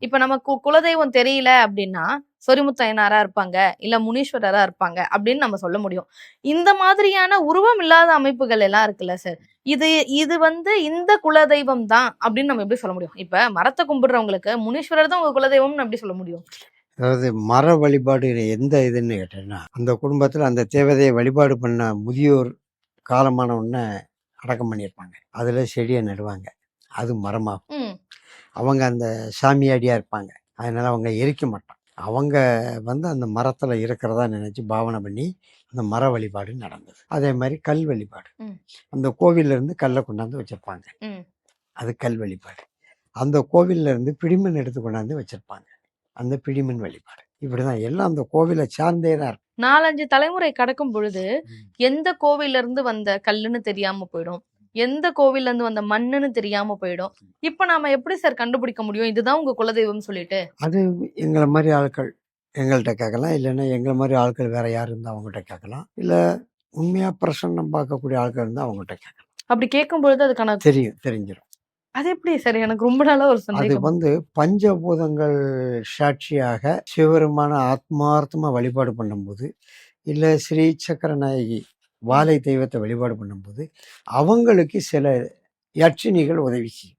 இப்ப நமக்கு குலதெய்வம் தெரியல அப்படின்னா சொரிமுத்தையனாரா இருப்பாங்க, இல்ல முனீஸ்வரரா இருப்பாங்க அப்படின்னு நம்ம சொல்ல முடியும். இந்த மாதிரியான உருவம் இல்லாத அமைப்புகள் எல்லாம் இருக்குல்ல சார். இது இது இந்த குலதெய்வம் தான் அப்படின்னு நம்ம எப்படி சொல்ல முடியும்? இப்ப மரத்தை கும்பிடுறவங்களுக்கு முனீஸ்வரர் தான் உங்க குலதெய்வம்னு எப்படி சொல்ல முடியும்? அதாவது மர வழிபாடு எந்த இதுன்னு கேட்டேன்னா, அந்த குடும்பத்தில் அந்த தேவதையை வழிபாடு பண்ண முதியோர் காலமான உடனே அடக்கம் பண்ணியிருப்பாங்க. அதில் செடியை நடுவாங்க, அது மரமாகும். அவங்க அந்த சாமியாடியாக இருப்பாங்க, அதனால் அவங்க எரிக்க மாட்டாங்க. அவங்க அந்த மரத்தில் இருக்கிறதா நினச்சி பாவனை பண்ணி அந்த மர வழிபாடு நடந்தது. அதே மாதிரி கல் வழிபாடு, அந்த கோவிலிருந்து கல்லை கொண்டாந்து வச்சுருப்பாங்க, அது கல் வழிபாடு. அந்த கோவிலிருந்து பிடிமண் எடுத்து கொண்டாந்து வச்சுருப்பாங்க, அந்த பிடிமண் வழிபாடு. இப்படிதான் எல்லாம் அந்த கோவிலை சார்ந்தே தான் இருக்கும். 4-5 தலைமுறை கடக்கும் பொழுது எந்த கோவில்ல இருந்து வந்த கல்லுன்னு தெரியாம போயிடும், எந்த கோவில்ல இருந்து வந்த மண்ணுன்னு தெரியாம போயிடும். இப்ப நாம எப்படி சார் கண்டுபிடிக்க முடியும் இதுதான் உங்க குலதெய்வம் சொல்லிட்டு? அது எங்களை மாதிரி ஆட்கள் எங்கள்கிட்ட கேட்கலாம், இல்லைன்னா எங்களை மாதிரி ஆட்கள் வேற யார் இருந்தால் அவங்ககிட்ட கேட்கலாம், இல்லை உண்மையா பிரசன்னம் பார்க்கக்கூடிய ஆட்கள் இருந்தால் அவங்ககிட்ட கேட்கலாம். அப்படி கேட்கும் பொழுது அதுக்கான தெரிஞ்சிடும். அது எப்படி சார்? எனக்கு ரொம்ப நாளா ஒரு அது சந்தேகம். பஞ்சபூதங்கள் சாட்சியாக சிவபெருமான ஆத்மார்த்தமா வழிபாடு பண்ணும்போது, இல்லை ஸ்ரீ சக்கரநாயகி வாழை தெய்வத்தை வழிபாடு பண்ணும்போது அவங்களுக்கு சில யட்சினிகள் உதவி செய்யும்.